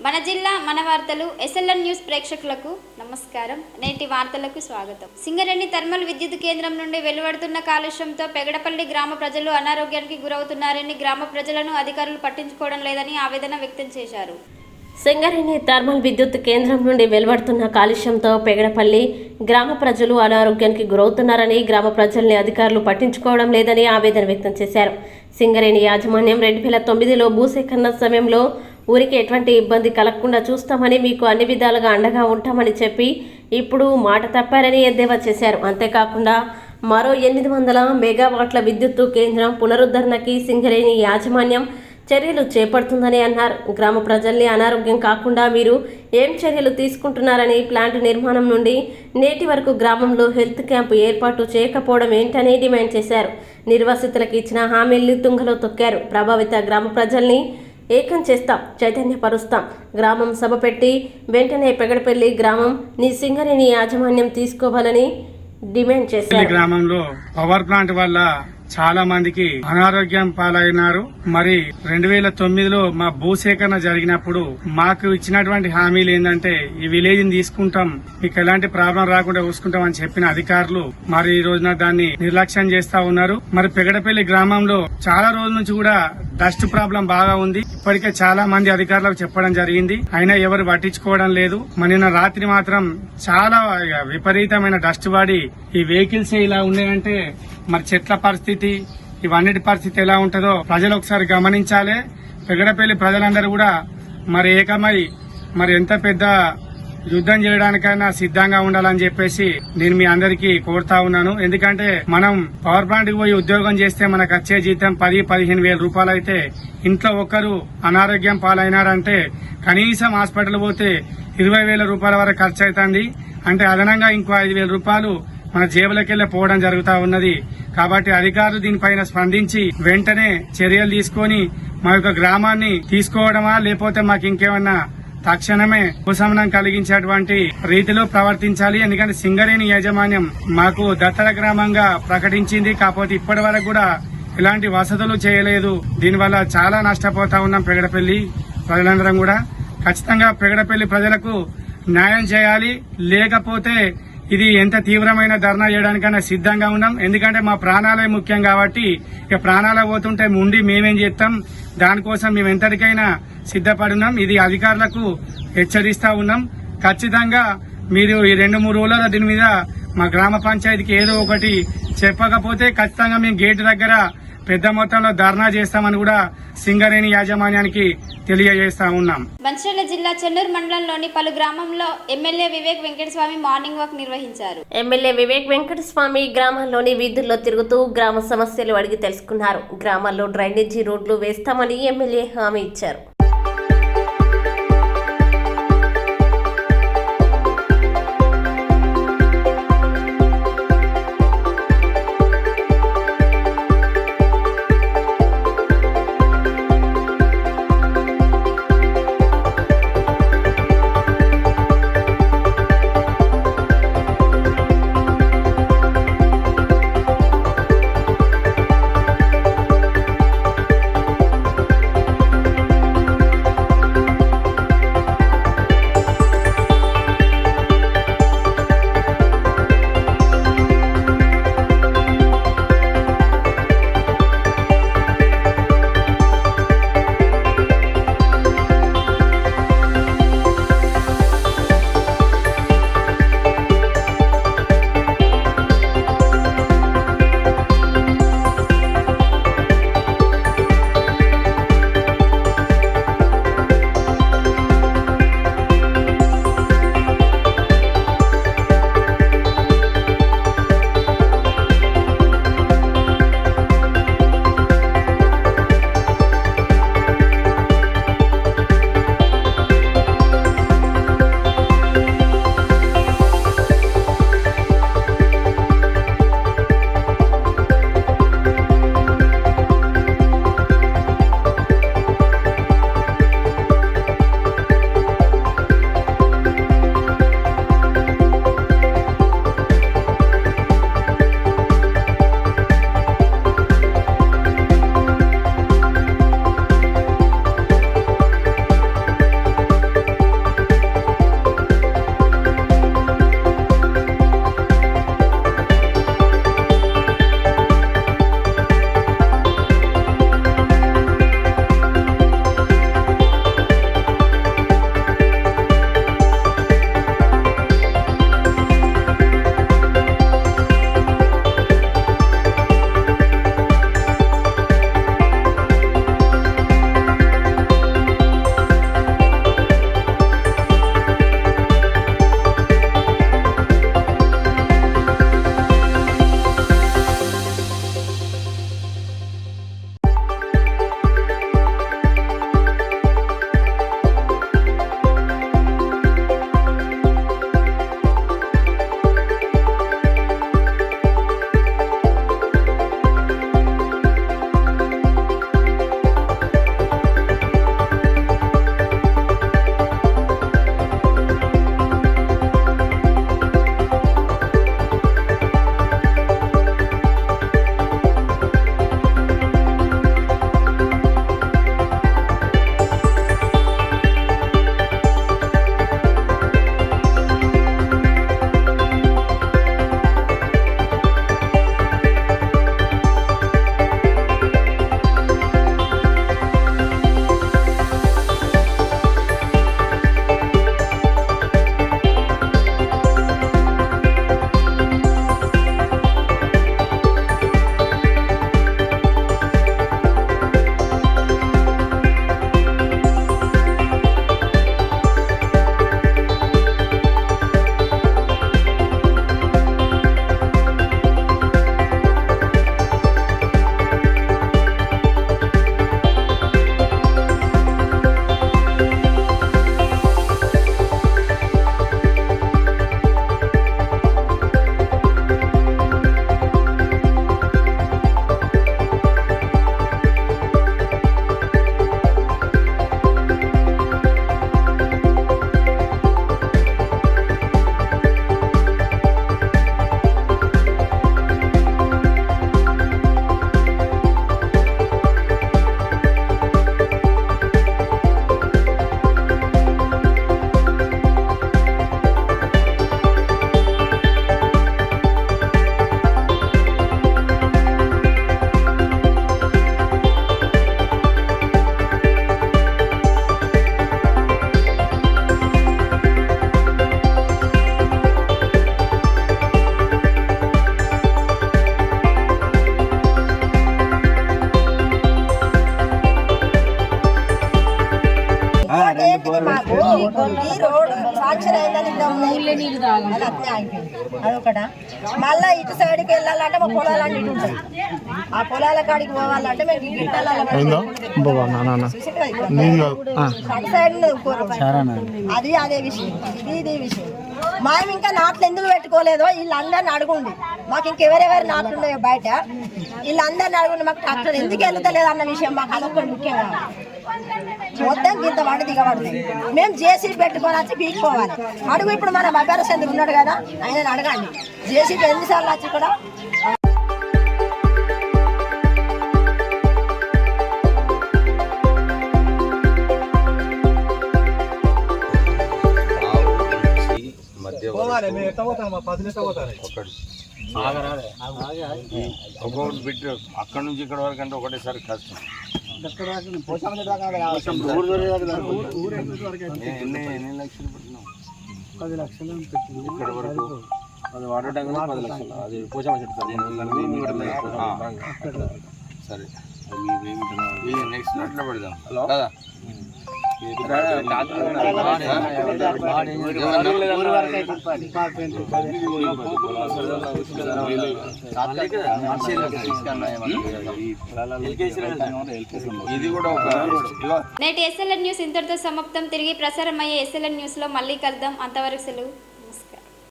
మన జిల్లా మన వార్తలు ఎస్ఎల్ఎన్ న్యూస్ ప్రేక్షకులకు నమస్కారం. నేటి వార్తలకు స్వాగతం. సింగరేణి థర్మల్ విద్యుత్ కేంద్రం నుండి వెలువడుతున్న కాలుష్యంతో పెగడపల్లి గ్రామ ప్రజలు అనారోగ్యానికి గురవుతున్నారని, గ్రామ ప్రజలను అధికారులు పట్టించుకోవడం లేదని ఆవేదన వ్యక్తం చేశారు. సింగరేణి థర్మల్ విద్యుత్ కేంద్రం నుండి వెలువడుతున్న కాలుష్యంతో పెగడపల్లి గ్రామ ప్రజలు అనారోగ్యానికి గురవుతున్నారని, గ్రామ ప్రజల్ని అధికారులు పట్టించుకోవడం లేదని ఆవేదన వ్యక్తం చేశారు. సింగరేణి యాజమాన్యం 2009లో భూసేకరణ సమయంలో ఊరికి ఎటువంటి ఇబ్బంది కలగకుండా చూస్తామని, మీకు అన్ని విధాలుగా అండగా ఉంటామని చెప్పి ఇప్పుడు మాట తప్పారని ఎద్దేవా చేశారు. అంతేకాకుండా మరో 800 మెగావాట్ల విద్యుత్తు కేంద్రం పునరుద్ధరణకి సింగరేణి యాజమాన్యం చర్యలు చేపడుతుందని అన్నారు. గ్రామ ప్రజల్ని అనారోగ్యం కాకుండా మీరు ఏం చర్యలు తీసుకుంటున్నారని, ప్లాంట్ నిర్మాణం నుండి నేటి వరకు గ్రామంలో హెల్త్ క్యాంపు ఏర్పాటు చేయకపోవడం ఏంటని డిమాండ్ చేశారు. నిర్వాసితులకు ఇచ్చిన హామీల్ని తుంగలో తొక్కారు. ప్రభావిత గ్రామ ప్రజల్ని ఏకం చేస్తాం, చైతన్యపరుస్తాం. గ్రామం సభ పెట్టి వెంటనే పెగడపల్లి గ్రామం నీ సింగరేణి యాజమాన్యం తీసుకోవాలని డిమాండ్ చేశారు. గ్రామంలో పవర్ ప్లాంట్ వల్ల చాలా మందికి అనారోగ్యం పాలైనారు. మరి 2009లో మా భూసేకరణ జరిగినప్పుడు మాకు ఇచ్చినటువంటి హామీలు ఏంటంటే ఈ విలేజ్ ని తీసుకుంటాం, మీకు ఎలాంటి ప్రాబ్లం రాకుండా చూసుకుంటాం అని చెప్పిన అధికారులు మరి ఈ రోజున దాన్ని నిర్లక్ష్యం చేస్తా ఉన్నారు. మరి పెగడపల్లి గ్రామంలో చాలా రోజుల నుంచి కూడా డస్ట్ ప్రాబ్లం బాగా ఉంది. ఇప్పటికే చాలా మంది అధికారులకు చెప్పడం జరిగింది, అయినా ఎవరు పట్టించుకోవడం లేదు. మరి నిన్న రాత్రి మాత్రం చాలా విపరీతమైన డస్ట్ పడి ఈ వెహికల్స్ ఇలా ఉన్నాయంటే మరి చెట్ల పరిస్థితి, ఇవన్నిటి పరిస్థితి ఎలా ఉంటుందో ప్రజలు ఒకసారి గమనించాలి. పెగడపల్లి ప్రజలందరూ కూడా మరి ఏకమై మరి ఎంత పెద్ద యుద్ధం చేయడానికైనా సిద్ధంగా ఉండాలని చెప్పేసి నేను మీ అందరికీ కోరుతా ఉన్నాను. ఎందుకంటే మనం పవర్ ప్లాంట్ కి పోయి ఉద్యోగం చేస్తే మనకు వచ్చే జీతం 10-15 వేల రూపాయలు అయితే, ఇంట్లో ఒక్కరు అనారోగ్యం పాలైనారంటే కనీసం హాస్పిటల్ పోతే 20,000 రూపాయల వరకు ఖర్చు అవుతుంది. అంటే అదనంగా ఇంకో 5,000 రూపాయలు మన జేబులకెళ్లే పోవడం జరుగుతా ఉన్నది. కాబట్టి అధికారులు దీనిపైన స్పందించి వెంటనే చర్యలు తీసుకొని మా యొక్క గ్రామాన్ని తీసుకోవడమా, లేకపోతే మాకు ఇంకేమన్నా తక్షణమే ఉపశమనం కలిగించేటువంటి రీతిలో ప్రవర్తించాలి. ఎందుకంటే సింగరేణి యాజమాన్యం మాకు దత్తత గ్రామంగా ప్రకటించింది, కాకపోతే ఇప్పటి వరకు కూడా ఇలాంటి వసతులు చేయలేదు. దీనివల్ల చాలా నష్టపోతా ఉన్నాం. పెగడపల్లి ప్రజలందరం కూడా ఖచ్చితంగా పెగడపల్లి ప్రజలకు న్యాయం చేయాలి. లేకపోతే ఇది ఎంత తీవ్రమైన ధర్నా చేయడానికైనా సిద్ధంగా ఉన్నాం. ఎందుకంటే మా ప్రాణాలే ముఖ్యం కాబట్టి ఇక ప్రాణాలు పోతుంటే ముందు మేమేం చేస్తాం, దానికోసం మేము ఎంతటికైనా సిద్ధపడినాం. ఇది అధికారులకు హెచ్చరిస్తా ఉన్నాం. ఖచ్చితంగా మీరు ఈ 2-3 రోజుల దీని మీద మా గ్రామ పంచాయతీకి ఏదో ఒకటి చెప్పకపోతే ఖచ్చితంగా మేము గేటు దగ్గర పెద్ద మొత్తంలో ధర్నా చేస్తామని కూడా సింగరేణి యాజమాన్యానికి తెలియజేస్తా ఉన్నాం. మంచిర్యాల జిల్లా చెన్నూరు మండలంలోని పలు గ్రామంలో MLA Vivek Venkataswamy morning walk నిర్వహించారు. ఎమ్మెల్యే వివేక్ వెంకటస్వామి గ్రామాల్లోని వీధుల్లో తిరుగుతూ గ్రామ సమస్యలు అడిగి తెలుసుకున్నారు. గ్రామాల్లో డ్రైనేజీ రోడ్లు వేస్తామని ఎమ్మెల్యే హామీ ఇచ్చారు. ఏంటిది మాకు ఈ రోడ్డు సాక్షర అయిందని అది అట్నే అయిపోయింది అదొకట. మళ్ళీ ఇటు సైడ్కి వెళ్ళాలంటే మా పొలాలన్నీ ఇటు ఉంటాయి. ఆ పొలాల కాడికి పోవాలంటే మేము ఈ గిట్టల అటు సైడ్ అది అదే విషయం, ఇది విషయం. మేము ఇంకా నాట్లు ఎందుకు పెట్టుకోలేదో వీళ్ళందరిని అడుగుండి. మాకు ఇంకెవరెవరు నాట్లు ఉన్నాయో బయట వీళ్ళందరిని అడుగుండి. మాకు ట్రాక్టర్ ఎందుకు వెళ్తలేదు అన్న విషయం మాకు అదొకటి ముఖ్యంగా. మొత్తం గింత వాడి దిగబడుతుంది. మేము జేసీబీ పెట్టుకొని వచ్చి పీక్కోవాలి. అడుగు ఇప్పుడు మన మగార చంద్ర ఉన్నాడు కదా, ఆయన అడగండి జేసీబీ ఎన్నిసార్లు వచ్చి కూడా. ఒకటి పెట్టి అక్కడ నుంచి ఇక్కడ వరకు అంటే ఒకటేసారి కష్టం. ఎన్ని లక్షలు పెట్టినాం? 10 లక్షలు ఇక్కడ వరకు. అది వాడటానికి 10 లక్షలు. అది పోషామ సరే, నెక్స్ట్ నోట్లో పెడదాం కదా. ఇది కూడా నేటి SLN న్యూస్ ఇంతటితో సమాప్తం. తిరిగి ప్రసారం అయ్యే SLN న్యూస్ లో మళ్ళీ కలుద్దాం. అంతవరకు సెలవు.